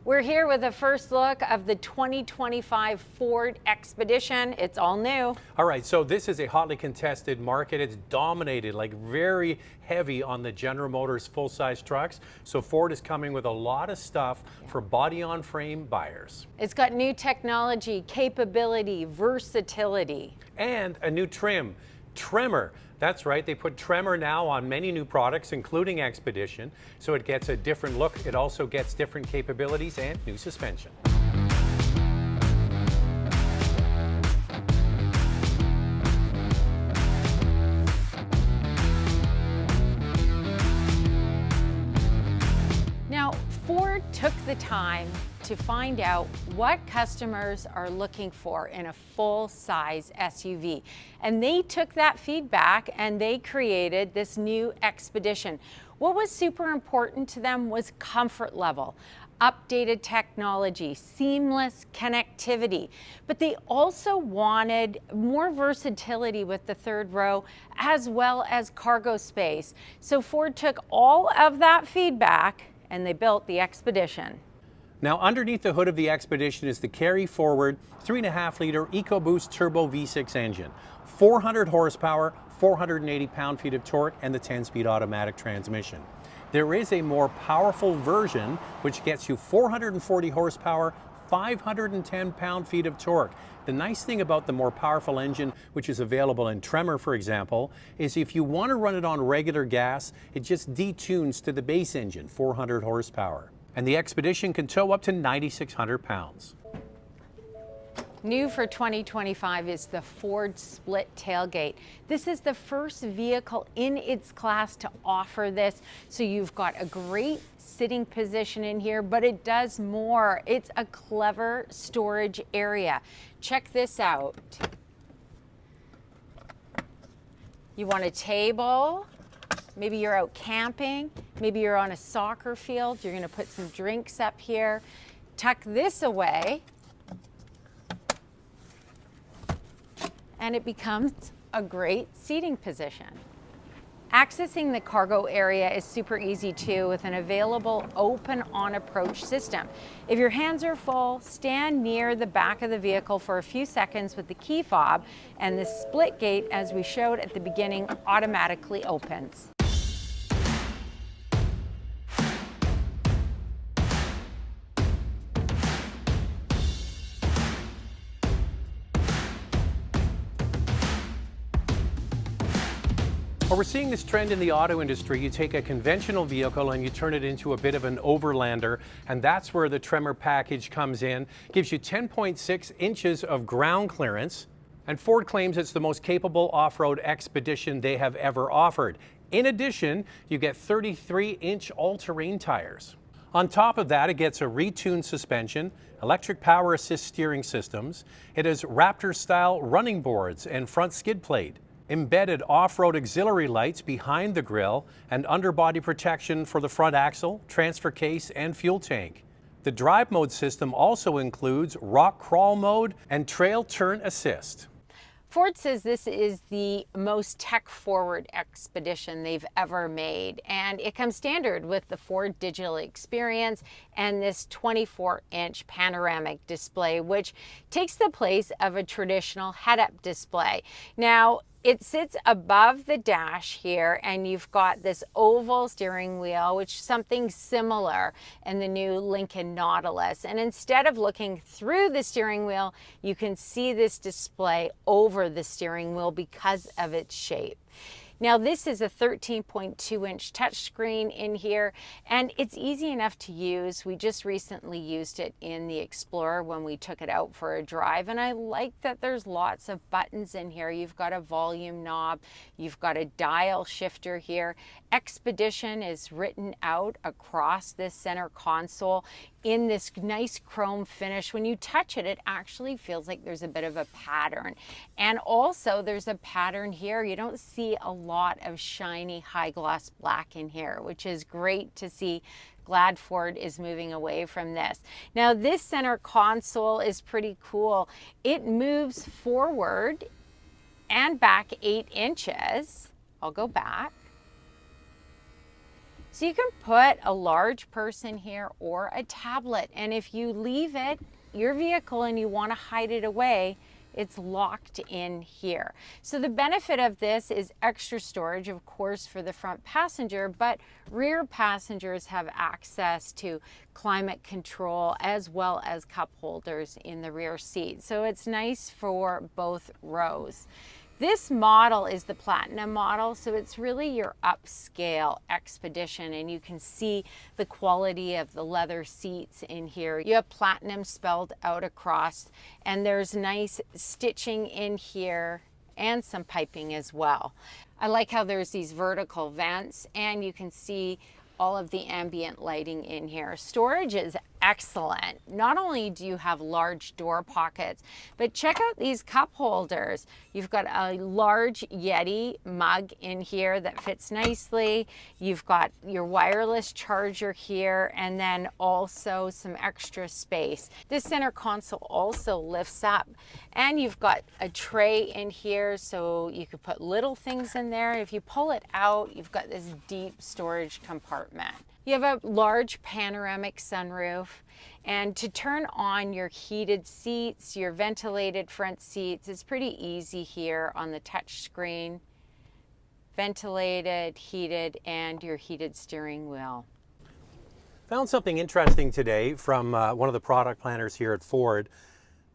We're here with a first look of the 2025 Ford Expedition. It's all new. All right, so this is a hotly contested market. It's dominated, like very heavy on the General Motors full-size trucks. So Ford is coming with a lot of stuff for body-on-frame buyers. It's got new technology, capability, versatility. And a new trim, Tremor. That's right, they put Tremor now on many new products, including Expedition, so it gets a different look. It also gets different capabilities and new suspension. Now, Ford took the time to find out what customers are looking for in a full-size SUV. And they took that feedback and they created this new Expedition. What was super important to them was comfort level, updated technology, seamless connectivity. But they also wanted more versatility with the third row as well as cargo space. So Ford took all of that feedback and they built the Expedition. Now, underneath the hood of the Expedition is the carry-forward 3.5-liter EcoBoost Turbo V6 engine, 400 horsepower, 480 pound-feet of torque, and the 10-speed automatic transmission. There is a more powerful version which gets you 440 horsepower, 510 pound-feet of torque. The nice thing about the more powerful engine, which is available in Tremor, for example, is if you want to run it on regular gas, it just detunes to the base engine, 400 horsepower. And the Expedition can tow up to 9,600 pounds. New for 2025 is the Ford split tailgate. This is the first vehicle in its class to offer this. So you've got a great sitting position in here, but it does more. It's a clever storage area. Check this out. You want a table? Maybe you're out camping, maybe you're on a soccer field, you're gonna put some drinks up here. Tuck this away, and it becomes a great seating position. Accessing the cargo area is super easy too with an available open on approach system. If your hands are full, stand near the back of the vehicle for a few seconds with the key fob, and the split gate, as we showed at the beginning, automatically opens. Well, we're seeing this trend in the auto industry. You take a conventional vehicle and you turn it into a bit of an overlander, and that's where the Tremor package comes in. Gives you 10.6 inches of ground clearance, and Ford claims it's the most capable off-road Expedition they have ever offered. In addition, you get 33-inch all-terrain tires. On top of that, it gets a retuned suspension, electric power assist steering systems. It has Raptor-style running boards and front skid plate, embedded off-road auxiliary lights behind the grille, and underbody protection for the front axle, transfer case, and fuel tank. The drive mode system also includes rock crawl mode and trail turn assist. Ford says this is the most tech-forward Expedition they've ever made, and it comes standard with the Ford digital experience and this 24-inch panoramic display, which takes the place of a traditional head-up display. Now, it sits above the dash here, and you've got this oval steering wheel, which is something similar in the new Lincoln Nautilus. And instead of looking through the steering wheel, you can see this display over the steering wheel because of its shape. Now, this is a 13.2-inch touchscreen in here, and it's easy enough to use. We just recently used it in the Explorer when we took it out for a drive, and I like that there's lots of buttons in here. You've got a volume knob, you've got a dial shifter here. Expedition is written out across this center console in this nice chrome finish. When you touch it, it actually feels like there's a bit of a pattern. And also there's a pattern here. You don't see a lot of shiny high gloss black in here, which is great to see. Glad Ford is moving away from this. Now, this center console is pretty cool. It moves forward and back 8 inches. I'll go back. So you can put a large person here or a tablet, and if you leave it, your vehicle, and you want to hide it away, it's locked in here. So the benefit of this is extra storage, of course, for the front passenger, but rear passengers have access to climate control as well as cup holders in the rear seat. So it's nice for both rows. This model is the Platinum model, so it's really your upscale Expedition, and you can see the quality of the leather seats in here. You have Platinum spelled out across, and there's nice stitching in here and some piping as well. I like how there's these vertical vents, and you can see all of the ambient lighting in here. Storage is excellent. Not only do you have large door pockets, but check out these cup holders. You've got a large Yeti mug in here that fits nicely. You've got your wireless charger here, and then also some extra space. This center console also lifts up, and you've got a tray in here so you could put little things in there. If you pull it out, you've got this deep storage compartment. You have a large panoramic sunroof, and to turn on your heated seats, your ventilated front seats, it's pretty easy here on the touch screen. Ventilated, heated, and your heated steering wheel. Found something interesting today from one of the product planners here at Ford.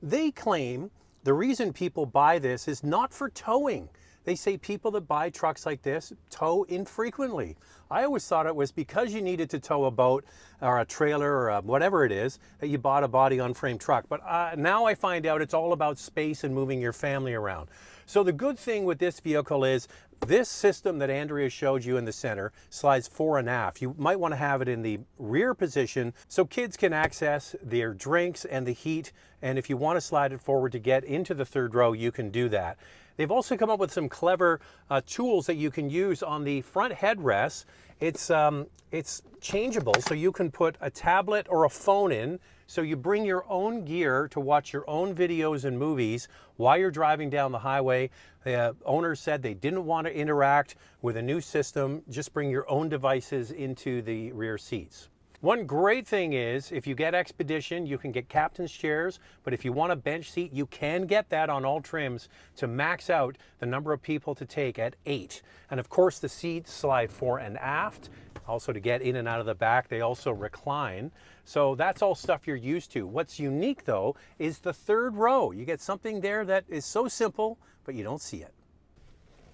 They claim the reason people buy this is not for towing. They say people that buy trucks like this tow infrequently. I always thought it was because you needed to tow a boat or a trailer or whatever it is that you bought a body on frame truck. But now I find out it's all about space and moving your family around. So the good thing with this vehicle is this system that Andrea showed you in the center slides fore and aft. You might want to have it in the rear position so kids can access their drinks and the heat. And if you want to slide it forward to get into the third row, you can do that. They've also come up with some clever tools that you can use on the front headrest. It's changeable, so you can put a tablet or a phone in, so you bring your own gear to watch your own videos and movies while you're driving down the highway. The owners said they didn't want to interact with a new system, just bring your own devices into the rear seats. One great thing is if you get Expedition, you can get captain's chairs, but if you want a bench seat, you can get that on all trims to max out the number of people to take at 8. And of course the seats slide fore and aft, also to get in and out of the back. They also recline. So that's all stuff you're used to. What's unique though is the third row. You get something there that is so simple, but you don't see it.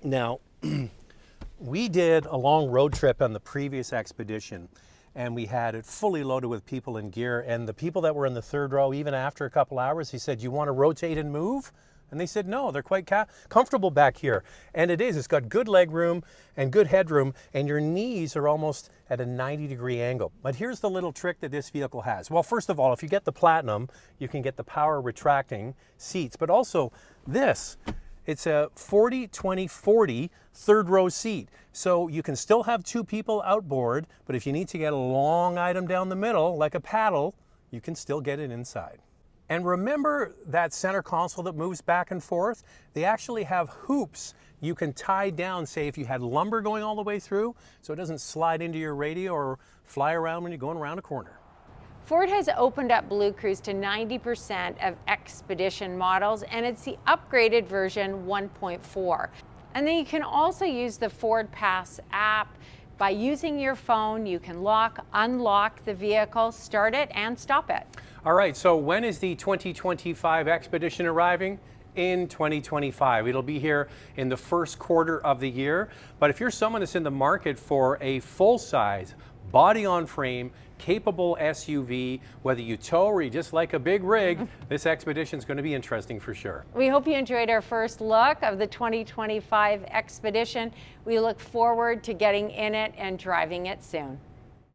Now, we did a long road trip on the previous Expedition, and we had it fully loaded with people and gear, and the people that were in the third row, even after a couple hours, he said, "You want to rotate and move?" And they said, "No, they're quite comfortable back here." And it is. It's got good leg room and good headroom, and your knees are almost at a 90-degree angle. But here's the little trick that this vehicle has. Well, first of all, if you get the Platinum, you can get the power retracting seats, but also this. It's a 40-20-40 third row seat. So you can still have two people outboard, but if you need to get a long item down the middle, like a paddle, you can still get it inside. And remember that center console that moves back and forth? They actually have hoops you can tie down, say if you had lumber going all the way through, so it doesn't slide into your radio or fly around when you're going around a corner. Ford has opened up Blue Cruise to 90% of Expedition models, and it's the upgraded version 1.4. And then you can also use the Ford Pass app. By using your phone, you can lock, unlock the vehicle, start it, and stop it. All right, so when is the 2025 Expedition arriving? In 2025. It'll be here in the first quarter of the year. But if you're someone that's in the market for a full-size, body-on-frame, capable SUV, whether you tow or you just like a big rig, this Expedition is going to be interesting for sure. We hope you enjoyed our first look of the 2025 Expedition. We look forward to getting in it and driving it soon.